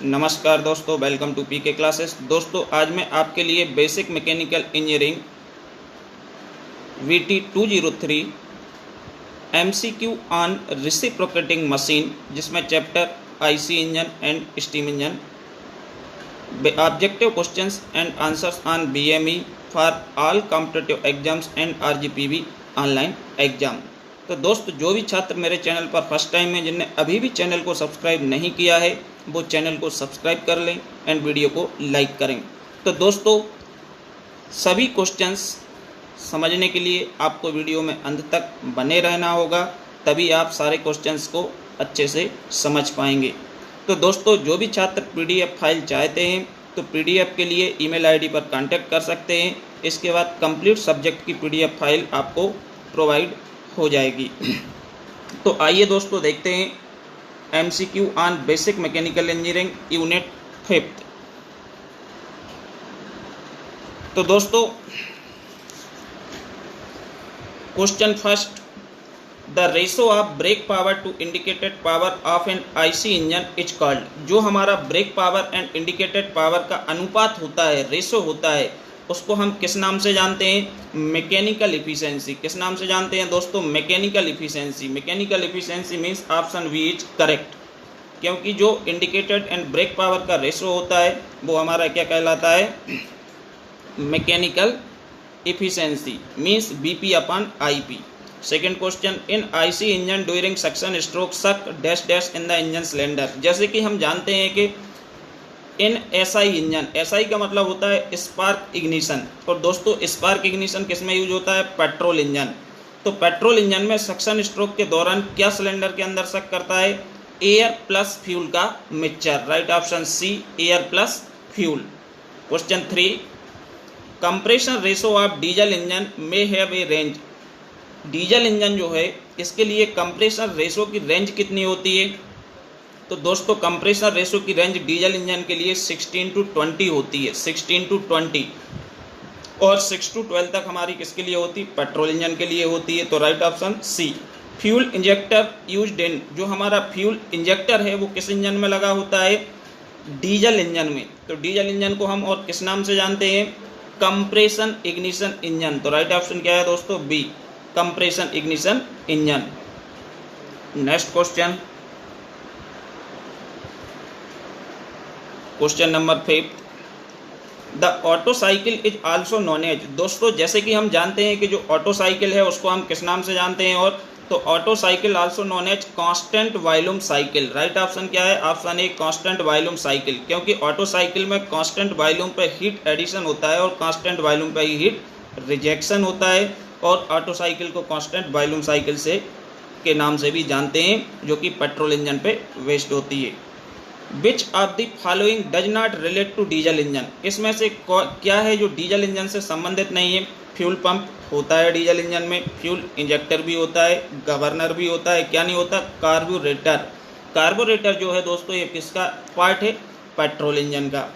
नमस्कार दोस्तों, welcome to PK classes. दोस्तों आज मैं आपके लिए basic mechanical engineering VT 203 MCQ on reciprocating machine, जिसमें chapter IC engine and steam engine, objective questions and answers on BME for all competitive exams and RGPV online exam. तो दोस्त, जो भी छात्र मेरे चैनल पर फर्स्ट टाइम है, जिनने अभी भी चैनल को सब्सक्राइब नहीं किया है, वो चैनल को सब्सक्राइब कर लें एंड वीडियो को लाइक करें। तो दोस्तों, सभी क्वेश्चंस समझने के लिए आपको वीडियो में अंत तक बने रहना होगा, तभी आप सारे क्वेश्चंस को अच्छे से समझ पाएंगे। तो दोस्तों, जो भी छात्र PDF फाइल चाहते हैं तो PDF के लिए ईमेल ID पर कांटेक्ट कर सकते हैं। इसके बाद कंप्लीट सब्जेक्ट की PDF फाइल आपको प्रोवाइड हो जाएगी। तो आइए दोस्तों, देखते हैं MCQ on basic mechanical engineering unit 5। तो दोस्तों, question first, the ratio of brake power to indicated power of an IC engine is called. जो हमारा brake power and indicated power का अनुपात होता है, रेशो होता है, उसको हम किस नाम से जानते हैं? Mechanical efficiency. किस नाम से जानते हैं दोस्तों? Mechanical efficiency. Mechanical efficiency means option B is correct, क्योंकि जो इंडिकेटेड एंड ब्रेक पावर का रेशो होता है वो हमारा क्या कहलाता है? Mechanical efficiency means BP/IP। Second question, in IC engine during suction stroke suck dash dash in the engine cylinder. जैसे कि हम जानते हैं कि इन SI इंजन, SI का मतलब होता है स्पार्क इग्निशन, और दोस्तों स्पार्क इग्निशन किस में यूज होता है? Petrol engine. तो पेट्रोल इंजन में सक्शन स्ट्रोक के दौरान क्या सिलेंडर के अंदर सक करता है? एयर प्लस फ्यूल का mixture. Right option C, air plus fuel. Question 3, compression ratio of diesel engine में have a range. Diesel engine जो है, इसके लिए कंप्रेशन रेशो की रेंज कितनी होती है? तो दोस्तों, कंप्रेसर रेशो की रेंज डीजल इंजन के लिए 16 to 20 होती है, 16 to 20, और 6 to 12 तक हमारी किसके लिए होती है? पेट्रोल इंजन के लिए होती है। तो right option C. Fuel injector used in, जो हमारा फ्यूल इंजेक्टर है वो किस इंजन में लगा होता है? डीजल इंजन में। तो डीजल इंजन को हम और किस नाम से जानते हैं? Compression ignition engine. तो राइट ऑप्शन क्या है दोस्तों? B, compression ignition engine. Next question, question number 5, the Otto cycle is also known as. दोस्तों, जैसे कि हम जानते हैं कि जो ऑटो साइकिल है उसको हम किस नाम से जानते हैं? और तो Otto cycle also known as constant volume cycle. Right option क्या है? Option A, constant volume cycle, क्योंकि ऑटो साइकिल में कांस्टेंट वॉल्यूम पे हीट एडिशन होता है और कांस्टेंट वॉल्यूम पे ही हीट रिजेक्शन होता है, और ऑटो साइकिल को कांस्टेंट वॉल्यूम साइकिल से के नाम से भी जानते हैं, जो कि पेट्रोल इंजन पे वेस्ट होती है। Which of the following does not relate to diesel engine. इसमें से क्या है जो डीजल इंजन से संबंधित नहीं है? फ्यूल पंप होता है डीजल इंजन में, फ्यूल इंजेक्टर भी होता है, गवर्नर भी होता है, क्या नहीं होता? कार्बोरेटर। कार्बोरेटर जो है दोस्तों, ये किसका पार्ट है? पेट्रोल इंजन का।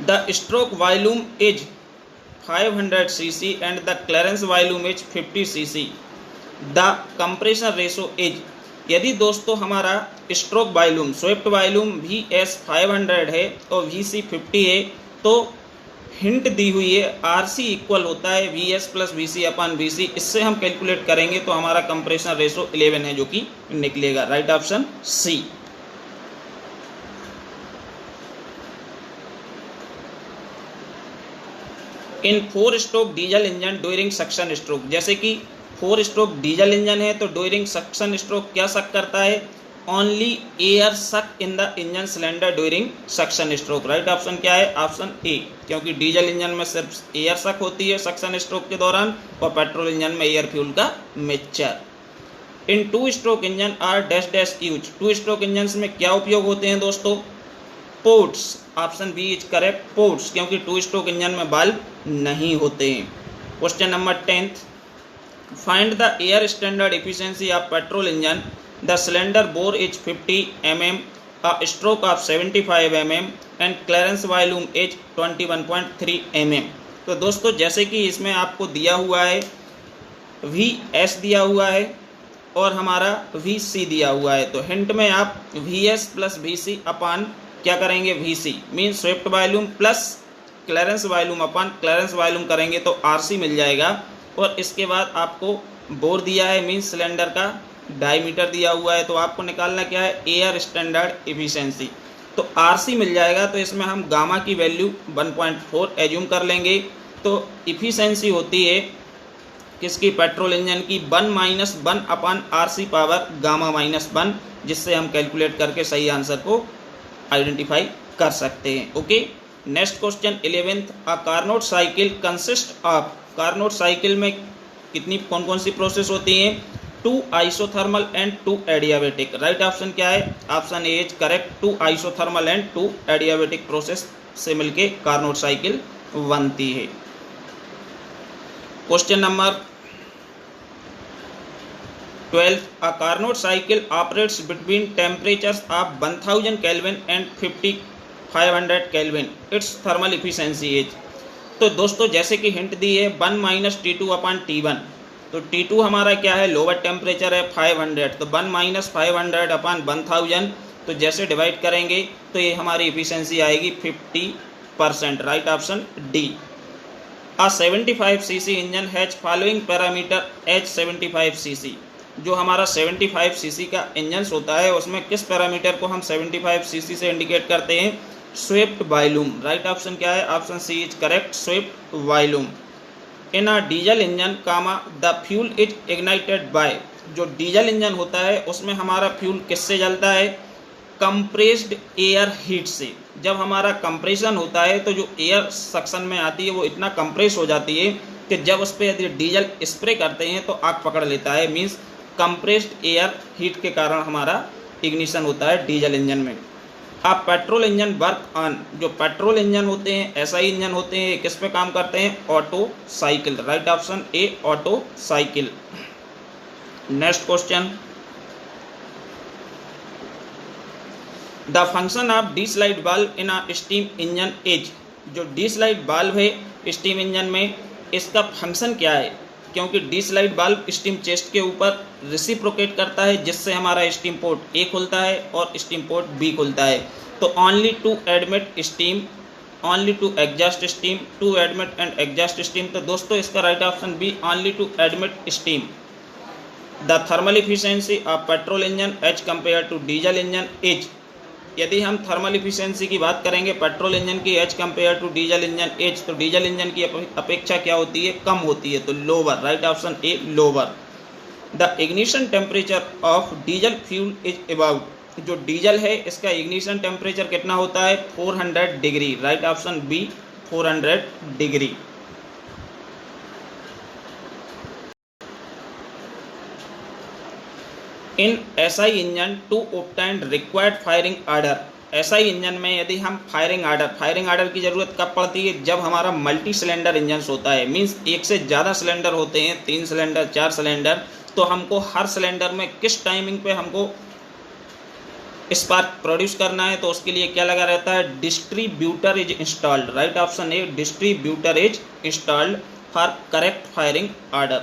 The stroke volume is 500 cc and the clearance volume is 50 cc। The compression ratio is, यदि दोस्तों हमारा stroke volume, swept volume VS 500 है और VC 50 है, तो हिंट दी हुई है RC इक्वल होता है VS प्लस VC/VC। इससे हम कैलकुलेट करेंगे तो हमारा कंप्रेशन रेशो 11 है, जो कि निकलेगा। Right option C. In 4 stroke diesel engine during suction stroke. जैसे कि 4 स्ट्रोक डीजल इंजन है तो ड्यूरिंग सक्शन स्ट्रोक क्या सक करता है? ओनली एयर सक इन the engine cylinder during suction stroke. Right option क्या है? ऑप्शन ए, क्योंकि डीजल इंजन में सिर्फ एयर सक होती है सक्शन स्ट्रोक के दौरान, और पेट्रोल इंजन में एयर फ्यूल का mixture. In 2 stroke engine are dash dash use. 2 stroke engine में क्या उपयोग होते हैं दोस्तों? Ports. Option B is correct, ports, क्योंकि 2 स्ट्रोक इंजन में बल्ब नहीं होते हैं। Question number 10, find the air standard efficiency of petrol engine. The cylinder bore is 50 mm, a stroke of 75 mm and clearance volume is 21.3 mm। तो दोस्तों, जैसे कि इसमें आपको दिया हुआ है VS दिया हुआ है और हमारा VC दिया हुआ है, तो हिंट में आप VS प्लस VC/50 क्या करेंगे, VC mean swept volume plus clearance volume अपन क्लियरेंस वॉल्यूम करेंगे तो RC मिल जाएगा। और इसके बाद आपको बोर दिया है मीन सिलेंडर का डायमीटर दिया हुआ है, तो आपको निकालना क्या है, एयर स्टैंडर्ड एफिशिएंसी। तो RC मिल जाएगा, तो इसमें हम गामा की वैल्यू 1.4 एज्यूम कर लेंगे। तो इफिशिएंसी होती है किसकी, पेट्रोल इंजन की 1-1/RC पावर गामा -1, जिससे हम कैलकुलेट करके सही आंसर को आइडेंटिफाई कर सकते हैं। Okay, next question 11th, a Carnot cycle consist of, Carnot cycle में कितनी कौन कौन सी प्रोसेस होती हैं, 2 isothermal and 2 adiabatic. Right option क्या है, option A is correct, 2 isothermal and 2 adiabatic process से मिलके कार्नोट साइकिल बनती है। Question number 12, a Carnot cycle operates between temperatures of 1000 kelvin and 500 kelvin, it's thermal efficiency is. तो दोस्तों जैसे कि हिंट दी है 1 - T2/T1, तो T2 हमारा क्या है, लोअर टेम्परेचर है 500, तो 1 - 500/1000, तो जैसे डिवाइड करेंगे तो ये हमारी इफिशिएंसी आएगी 50%। Right option D. A 75 cc engine has following parameter H 75 cc, जो हमारा 75 cc का इंजन होता है उसमें किस पैरामीटर को हम 75 cc से इंडिकेट करते हैं, स्वेप्ट वॉल्यूम। राइट ऑप्शन क्या है, option C is correct, swept volume. In a diesel engine comma the fuel is ignited by, जो डीजल इंजन होता है उसमें हमारा फ्यूल किससे जलता है, कंप्रेस्ड एयर हीट से। जब हमारा कंप्रेशन होता है तो जो एयर सक्शन में आती है वो इतना कंप्रेस हो जाती है कि जब उस पर यदि डीजल स्प्रे करते हैं तो आग पकड़ लेता है, मीन्स कंप्रेस्ड एयर हीट के कारण हमारा इग्निशन होता है डीजल इंजन में। आप पेट्रोल इंजन वर्क ऑन, जो पेट्रोल इंजन होते हैं SI इंजन होते हैं, किस पे काम करते हैं, auto cycle. Right option A, auto cycle. Next question, the function of D slide valve in a steam engine is, जो डी स्लाइड वाल्व है स्टीम इंजन में, इसका फंक्शन क्या है, क्योंकि D slide valve steam chest के ऊपर reciprocate करता है, जिससे हमारा स्टीम पोर्ट ए खुलता है और स्टीम पोर्ट बी खुलता है। तो only to admit steam, only to exhaust steam, to admit and exhaust steam. तो दोस्तों इसका right option B, only to admit steam. The thermal efficiency of petrol engine as compare to diesel engine is, यदि हम thermal efficiency की बात करेंगे petrol engine की as compare to diesel engine as, तो डीजल इंजन की अपेक्षा क्या होती है, कम होती है, तो lower. Right option A, lower. The ignition temperature of diesel fuel is about, जो डीजल है इसका इग्निशन टेम्परेचर कितना होता है, 400 degree. Right option B, 400 degree. In SI engine to obtain required firing order, SI engine में यदि हम firing order की ज़रूरत कब पड़ती है, जब हमारा मल्टी सिलेंडर इंजन होता है, मीन्स एक से ज़्यादा सिलेंडर होते हैं, 3 सिलेंडर 4 सिलेंडर, तो हमको हर सिलेंडर में किस टाइमिंग पे हमको स्पार्क प्रोड्यूस करना है, तो उसके लिए क्या लगा रहता है, distributor is installed. Right option A, distributor is installed for correct firing order.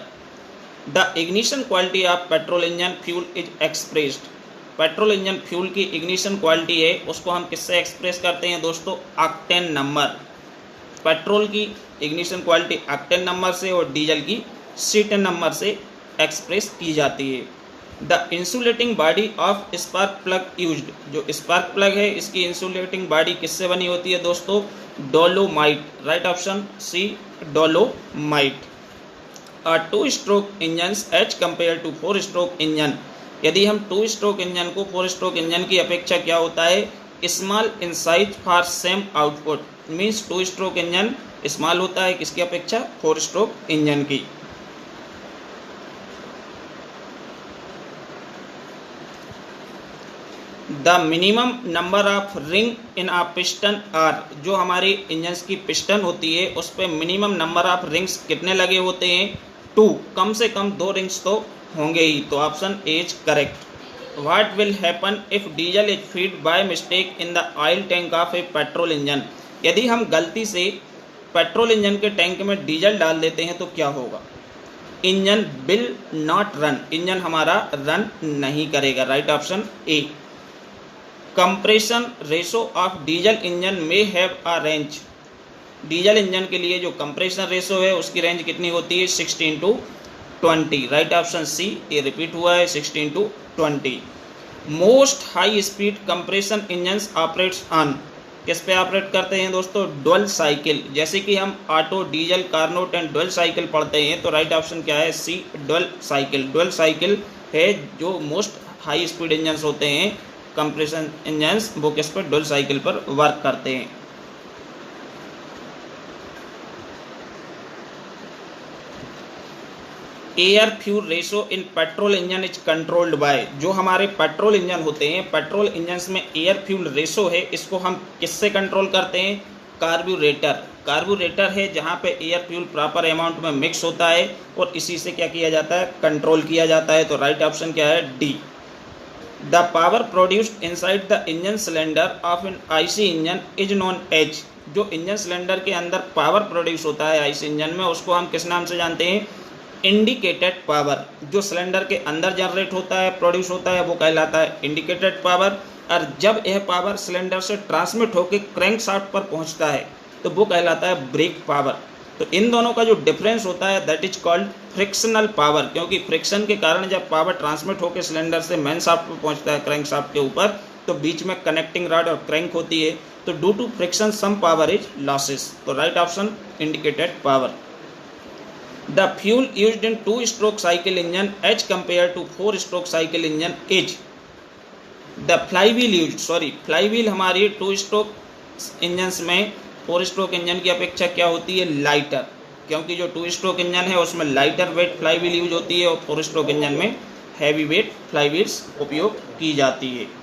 The ignition quality of petrol engine fuel is expressed, petrol engine fuel की इग्निशन क्वालिटी है उसको हम किससे एक्सप्रेस करते हैं दोस्तों, ऑक्टेन नंबर। पेट्रोल की ignition quality octane number से और डीजल की C10 नंबर से एक्सप्रेस की जाती है। The insulating body of spark plug used, जो स्पार्क प्लग है इसकी इंसुलेटिंग बॉडी किससे बनी होती है दोस्तों, dolomite. Right option C, dolomite. 2 stroke engine as compare to 4 stroke engine, यदि हम 2 स्ट्रोक इंजन को 4 स्ट्रोक इंजन की अपेक्षा क्या होता है, small in size for same output, means 2 stroke engine small होता है किसकी अपेक्षा, 4 स्ट्रोक इंजन की। The minimum number of ring in a piston are, जो हमारी इंजन्स की पिस्टन होती है उस पर मिनिमम नंबर ऑफ रिंग्स कितने लगे होते हैं, 2, कम से कम 2 रिंग्स तो होंगे ही, तो option A is correct. What will happen if diesel is feed by mistake in the oil tank of a petrol engine, यदि हम गलती से पेट्रोल इंजन के टैंक में डीजल डाल देते हैं तो क्या होगा, engine will not run, engine हमारा रन नहीं करेगा। Right option A. Compression ratio of diesel engine में have a range. Diesel engine के लिए जो कंप्रेशन रेशो है उसकी रेंज कितनी होती है 16 to 20। राइट ऑप्शन सी, ये रिपीट हुआ है 16 to 20। Most high speed compression engine operates on, किस पे ऑपरेट करते हैं दोस्तों, डुअल साइकिल। जैसे कि हम auto, diesel, Carnot and dual cycle पढ़ते हैं, तो राइट ऑप्शन क्या है, सी, डुअल साइकिल। डुअल साइकिल है जो मोस्ट हाई स्पीड इंजन्स होते हैं, कंप्रेशन इंजन्स, वो किस पर, डुअल साइकिल पर वर्क करते हैं। Air fuel ratio in petrol engine is controlled by, जो हमारे पेट्रोल इंजन होते हैं, पेट्रोल इंजन्स में एयर फ्यूल रेशो है, इसको हम किससे कंट्रोल करते हैं, कार्ब्यूरेटर। कार्ब्यूरेटर है जहाँ पे एयर फ्यूल प्रॉपर अमाउंट में मिक्स होता है और इसी से क्या किया जाता है, कंट्रोल किया जाता है। तो राइट ऑप्शन क्या है, D. The power produced inside the engine cylinder of an IC engine is known as, जो इंजन सिलेंडर के अंदर पावर प्रोड्यूस होता है आईसी इंजन में, उसको हम किस नाम से जानते हैं, इंडिकेटेड पावर। जो सिलेंडर के अंदर जनरेट होता है, प्रोड्यूस होता है, वो कहलाता है इंडिकेटेड पावर। और जब यह पावर सिलेंडर से ट्रांसमिट होकर क्रैंक शाफ्ट पर पहुंचता है तो वो कहलाता है ब्रेक पावर। तो इन दोनों का जो डिफरेंस होता है that is called frictional power, क्योंकि फ्रिक्शन के कारण जब पावर ट्रांसमिट होकर सिलेंडर से मेन शाफ्ट पर पहुंचता है, क्रैंक शाफ्ट के ऊपर, तो बीच में कनेक्टिंग रॉड और क्रैंक होती है, तो due to friction some power is losses. तो right option indicated power. The fuel used in 2-stroke cycle engine as compared to 4-stroke cycle engine is, the flywheel used, flywheel हमारी 2-stroke engines में 4-stroke engine की अपेक्षा क्या होती है, lighter, क्योंकि जो 2-stroke इंजन है उसमें लाइटर वेट फ्लाईव्हील यूज होती है और 4-stroke इंजन में हैवी वेट फ्लाईव्हील्स उपयोग की जाती है।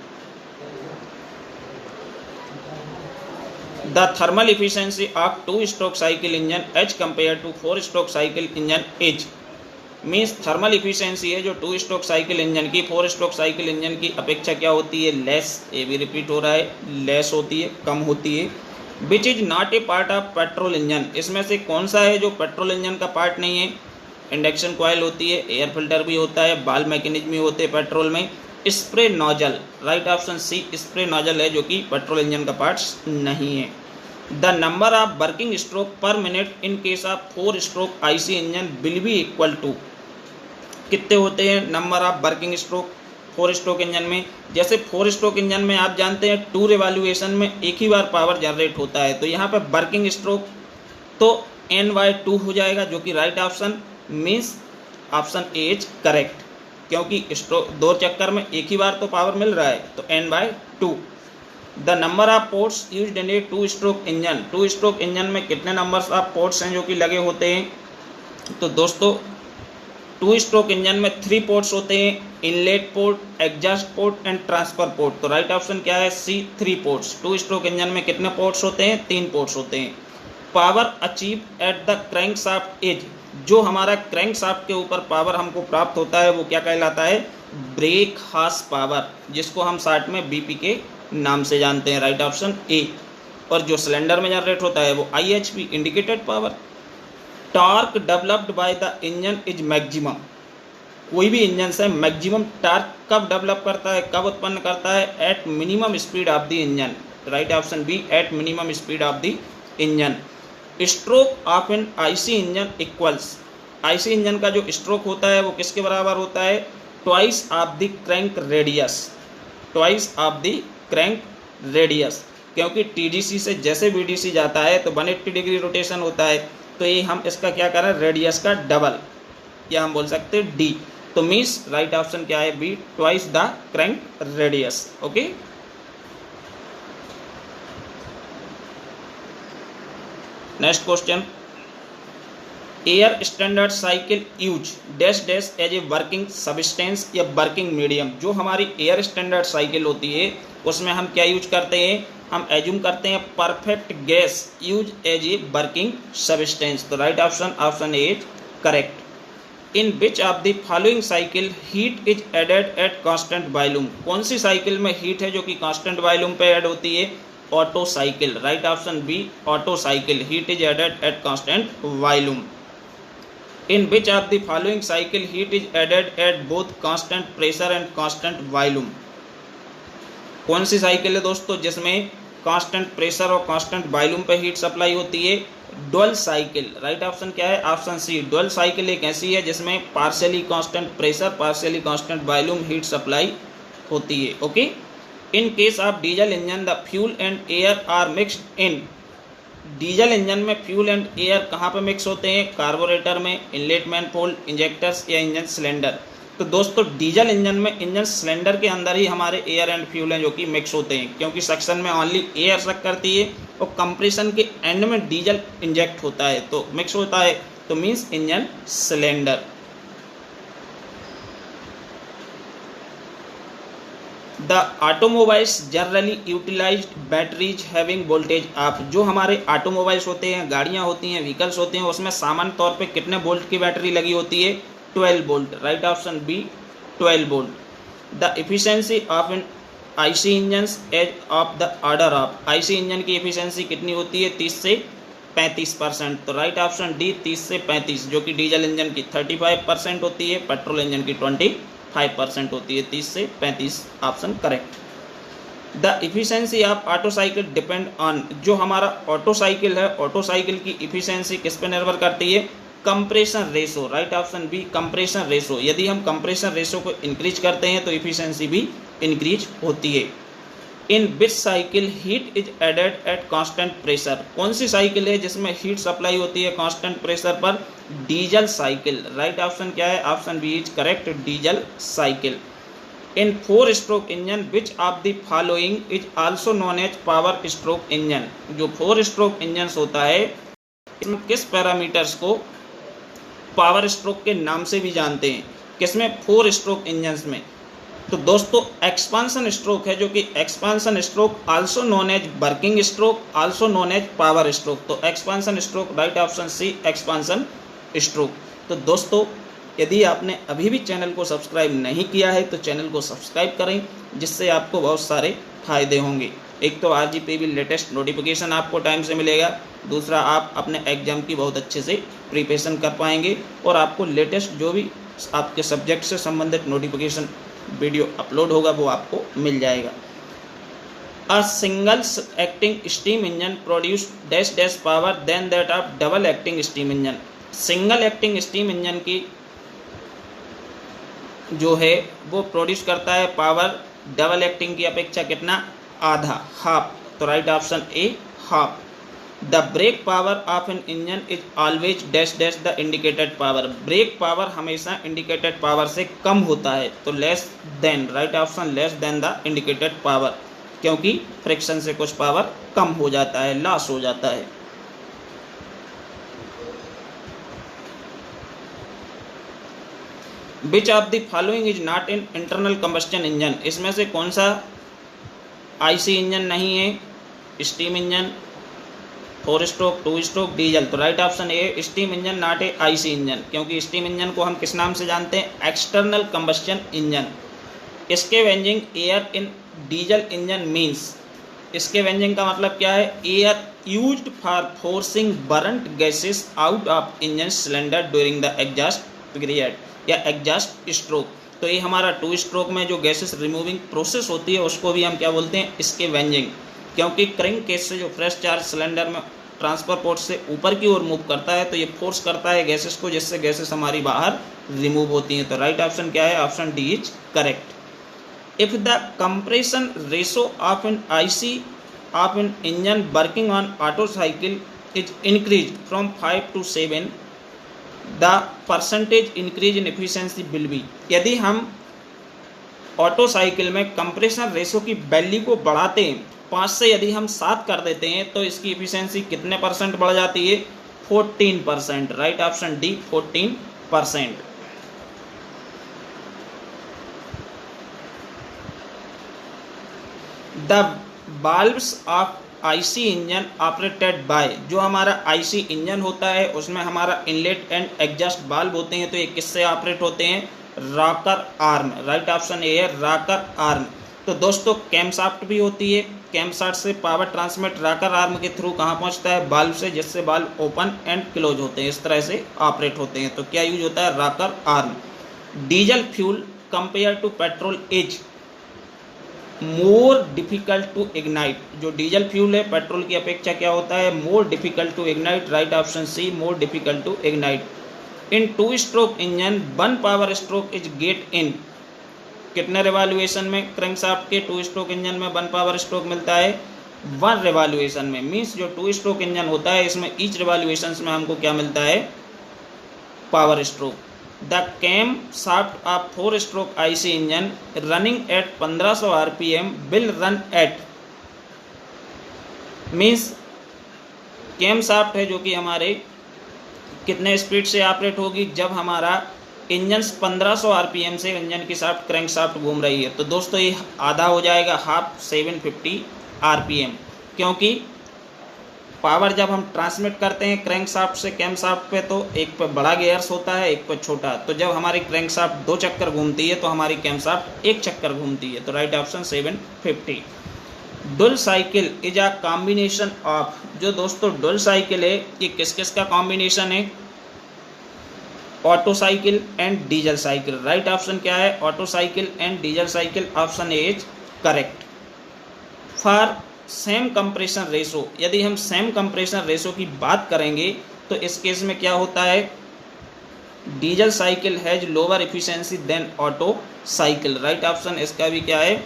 The thermal efficiency of 2-stroke cycle engine as compared to 4-stroke cycle engine is, means thermal efficiency है जो 2-stroke साइकिल इंजन की 4-stroke साइकिल इंजन की अपेक्षा क्या होती है, लेस। ये भी रिपीट हो रहा है, लेस होती है, कम होती है। Which is not a part of petrol engine, इसमें से कौन सा है जो पेट्रोल इंजन का पार्ट नहीं है, इंडक्शन कॉइल होती है, एयर फिल्टर भी होता है, बाल मैकेनिज्म भी होते हैं पेट्रोल में, spray nozzle. Right option C, spray nozzle है जो कि पेट्रोल इंजन का पार्ट्स नहीं है। The number of working stroke per minute in case of 4-stroke IC engine will be equal to, कितने होते हैं number of working stroke 4-stroke engine में। जैसे 4-stroke इंजन में आप जानते हैं 2 रिवॉल्यूशन में एक ही बार पावर जनरेट होता है, तो यहाँ पे वर्किंग स्ट्रोक तो n/2 हो जाएगा, जो कि right option means option A is correct, क्योंकि स्ट्रोक 2 चक्कर में एक ही बार तो पावर मिल रहा है, तो n/2। The number of ports used in A 2-stroke engine, 2-stroke engine में कितने नंबर्स ऑफ पोर्ट्स हैं जो कि लगे होते हैं, तो दोस्तों 2-stroke इंजन में 3 पोर्ट्स होते हैं, inlet port, exhaust port and transfer port. तो राइट ऑप्शन क्या है, सी, 3 पोर्ट्स। 2-stroke इंजन में कितने पोर्ट्स होते हैं, 3 पोर्ट्स होते हैं। Power achieve at the crank shaft is, जो हमारा क्रैंक शाफ्ट के ऊपर पावर हमको प्राप्त होता है वो क्या कहलाता है, ब्रेक हॉर्स पावर, जिसको हम शॉर्ट में बीपी के नाम से जानते हैं। राइट ऑप्शन ए। और जो सिलेंडर में जनरेट होता है वो IHP, indicated power. Torque developed by the engine is maximum, कोई भी इंजन से मैक्सिमम टॉर्क कब डेवलप करता है, कब उत्पन्न करता है, at minimum speed of the engine. Right option B, at minimum speed of the engine. Stroke of an IC engine equals, IC engine का जो स्ट्रोक होता है वो किसके बराबर होता है, twice of the crank radius, twice of the crank radius, क्योंकि टीडीसी से जैसे बीडीसी जाता है तो 180 डिग्री रोटेशन होता है, तो ये हम इसका क्या करें, रेडियस का डबल, या हम बोल सकते हैं डी। तो मीन्स राइट ऑप्शन क्या है, B, twice the crank radius. Okay, next question, air standard cycle use dash dash as a working substance या वर्किंग मीडियम। जो हमारी एयर स्टैंडर्ड साइकिल होती है उसमें हम क्या यूज करते हैं, हम एज्यूम करते हैं perfect gas use as a working substance. तो right option, option A is correct. In which of the following cycle heat is added at constant volume, कौन सी साइकिल में हीट है जो कि कांस्टेंट वॉल्यूम पे ऐड होती है, auto cycle. Right option B, auto cycle, heat is added at constant volume. In which of the following cycle heat is added at both constant pressure and constant volume? कौन सी cycle है दोस्तों जिसमें constant pressure और constant volume पे heat supply होती है? Dual cycle. Right option क्या है? ऑप्शन सी। डुअल साइकिल एक ऐसी है जिसमें partially constant pressure, partially constant volume heat supply होती है। Okay. In case of diesel engine the fuel and air are mixed in. Diesel engine में फ्यूल एंड एयर कहाँ पे मिक्स होते हैं? कार्बोरेटर में, इनलेट मैनफोल्ड, इंजेक्टर्स या engine cylinder. तो दोस्तों डीजल इंजन में इंजन सिलेंडर के अंदर ही हमारे एयर एंड फ्यूल हैं जो कि मिक्स होते हैं, क्योंकि सक्शन में ओनली एयर सक करती है और कंप्रेशन के एंड में डीजल इंजेक्ट होता है तो मिक्स होता है, तो means engine cylinder. The automobiles generally utilized batteries having voltage of. जो हमारे ऑटोमोबाइल्स होते हैं, गाड़ियाँ होती हैं, व्हीकल्स होते हैं, उसमें सामान्य तौर पे कितने वोल्ट की बैटरी लगी होती है? 12 volt. Right option B 12 volt. The efficiency of an IC engines as of the order of. IC engine की एफिशिएंसी कितनी होती है? 30 से 35%। तो राइट ऑप्शन डी 30 से 35, जो कि डीजल इंजन की 35% होती है, पेट्रोल इंजन की 25% होती है। 30 से 35 option correct. The efficiency of auto cycle depend on. जो हमारा ऑटो साइकिल है, ऑटो साइकिल की इफिशियंसी किस पे निर्भर करती है? Compression ratio. Right option B compression ratio. यदि हम कंप्रेशन रेशो को इंक्रीज करते हैं तो इफिशियंसी भी इंक्रीज होती है। In which cycle heat is added at constant pressure. कौन सी साइकिल है जिसमें हीट सप्लाई होती है कांस्टेंट प्रेशर पर? Diesel cycle. राइट ऑप्शन क्या है? Option B is correct, diesel cycle. In 4 stroke engine which of the following is also known as power stroke engine. जो 4 स्ट्रोक इंजन होता है इसमें किस पैरामीटर्स को पावर स्ट्रोक के नाम से भी जानते हैं? किसमें? 4 स्ट्रोक इंजन में। तो दोस्तों एक्सपांसन स्ट्रोक है, जो कि expansion stroke also known as working stroke, also known as power stroke. तो expansion stroke, right option C expansion stroke. तो दोस्तों यदि आपने अभी भी चैनल को सब्सक्राइब नहीं किया है तो चैनल को सब्सक्राइब करें, जिससे आपको बहुत सारे फायदे होंगे। एक तो आरजीपीवी लेटेस्ट नोटिफिकेशन आपको टाइम से मिलेगा, दूसरा आप अपने एग्जाम की बहुत अच्छे से प्रिपरेशन कर पाएंगे और आपको लेटेस्ट जो भी आपके सब्जेक्ट से संबंधित नोटिफिकेशन वीडियो अपलोड होगा वो आपको मिल जाएगा। A single acting steam engine produce dash dash power than that of double acting steam engine. Single acting steam engine की जो है वो प्रोड्यूस करता है पावर डबल एक्टिंग की अपेक्षा कितना? आधा, हाफ। तो right option A half. The brake power of an engine is always dash dash the indicated power. Brake power हमेशा इंडिकेटेड पावर से कम होता है, तो less than, right option less than the indicated power, क्योंकि friction से कुछ power कम हो जाता है, लॉस हो जाता है। Which of the following is not in internal combustion engine. इसमें से कौन सा आईसी इंजन नहीं है? Steam engine, 4 stroke, 2 stroke, diesel. तो right option A steam engine not a IC engine, क्योंकि स्टीम इंजन को हम किस नाम से जानते हैं? External combustion engine. Scavenging air in diesel engine means. Scavenging का मतलब क्या है? Air used for forcing burnt gases out of engine cylinder during the exhaust period या एग्जॉस्ट स्ट्रोक। तो ये हमारा 2 स्ट्रोक में जो गैसेस रिमूविंग प्रोसेस होती है उसको भी हम क्या बोलते हैं? स्कैवेंजिंग। क्योंकि क्रैंक केस से जो फ्रेश चार्ज सिलेंडर में ट्रांसफर पोर्ट से ऊपर की ओर मूव करता है तो ये फोर्स करता है गैसेस को, जिससे गैसेस हमारी बाहर रिमूव होती हैं। तो राइट ऑप्शन क्या है? Option D is correct. If the compression ratio of an IC of an engine working on auto cycle is increase from 5 to 7, the percentage increase in efficiency will be. यदि हम auto cycle में compression ratio की value को बढ़ाते हैं, 5 से यदि हम 7 कर देते हैं तो इसकी एफिशिएंसी कितने परसेंट बढ़ जाती है? 14%। Right option D 14%। The bulbs of IC engine operated by. जो हमारा आईसी इंजन होता है उसमें हमारा इनलेट एंड एग्जॉस्ट बाल्ब होते हैं, तो ये किससे ऑपरेट होते हैं? Rocker arm. राइट ऑप्शन ए है रॉकर आर्म। तो दोस्तों कैमशाफ्ट भी होती है, कैमशाफ्ट से पावर ट्रांसमिट रॉकर आर्म के थ्रू कहाँ पहुँचता है? बाल्ब से, जिससे बाल्ब ओपन एंड क्लोज होते हैं, इस तरह से ऑपरेट होते हैं। तो क्या यूज होता है? Rocker arm. Diesel fuel compare to petrol is. More difficult to ignite. जो डीजल फ्यूल है पेट्रोल की अपेक्षा क्या होता है, more difficult to ignite. Right option C, more difficult to ignite. In two stroke engine 1 power stroke is get in. कितने revolution में crankshaft के टू स्ट्रोक इंजन में 1 पावर स्ट्रोक मिलता है, 1 रिवॉल्यूशन में। मीन्स जो टू स्ट्रोक इंजन होता है इसमें ईच रिवॉल्यूशन में हमको क्या मिलता है, power stroke. The camshaft of 4 stroke IC engine running at 1500 RPM will run at. Means camshaft है जो कि हमारे कितने स्पीड से ऑपरेट होगी, जब हमारा इंजन 1500 आरपीएम से इंजन की शाफ्ट क्रैंक शाफ्ट घूम रही है। तो दोस्तों ये आधा हो जाएगा, हाफ 750 आरपीएम, क्योंकि पावर जब हम ट्रांसमिट करते हैं क्रैंक शाफ्ट से कैम शाफ्ट पे, तो एक पे बड़ा गियर्स होता है, एक पे छोटा। तो जब हमारी क्रैंक शाफ्ट 2 चक्कर घूमती है तो हमारी कैम शाफ्ट 1 चक्कर घूमती है। तो right option 750। Dual cycle is a combination of. जो दोस्तों डुअल साइकिल है ये किस किस का कॉम्बिनेशन है, auto cycle and diesel cycle. Right option क्या है, auto cycle and diesel cycle. Option A is correct. For same compression ratio, यदि हम सेम कंप्रेशन रेशो की बात करेंगे तो इस केस में क्या होता है, diesel cycle has lower efficiency than Otto cycle. Right option इसका भी क्या है,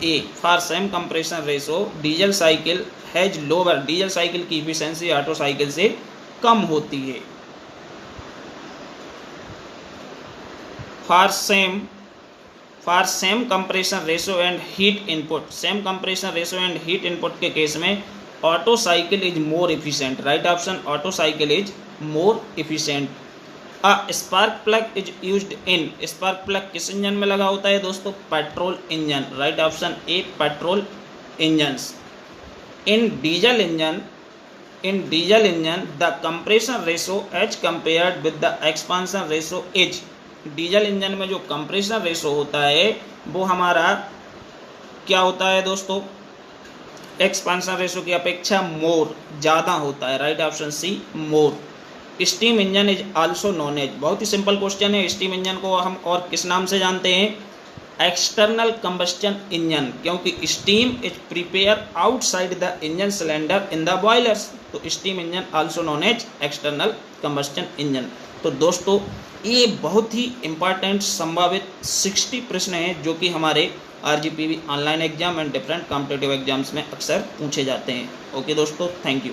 A. For same compression ratio diesel cycle has lower, diesel cycle की एफिशिएंसी ऑटो साइकिल से कम होती है। For same compression ratio and heat input, same compression ratio and heat input के केस में Otto cycle is more efficient. Right option Otto cycle is more efficient. A spark plug is used in, spark plug किस engine में लगा होता है दोस्तों, petrol engine. Right option A, petrol engines. In diesel engine the compression ratio as compared with the expansion ratio is. Diesel engine में जो compression ratio होता है वो हमारा क्या होता है दोस्तों, एक्सपांशन रेशो की अपेक्षा मोर, ज़्यादा होता है। Right option C, more. Steam engine is also known as, बहुत ही सिंपल क्वेश्चन है। स्टीम इंजन को हम और किस नाम से जानते हैं, एक्सटर्नल कंबस्टन इंजन, क्योंकि steam is prepare outside the engine cylinder in the boilers. तो steam engine also known as external combustion engine. तो दोस्तों ये बहुत ही इंपॉर्टेंट संभावित 60 प्रश्न हैं जो कि हमारे RGPV online exam and different competitive exams में अक्सर पूछे जाते हैं। ओके दोस्तों, थैंक यू।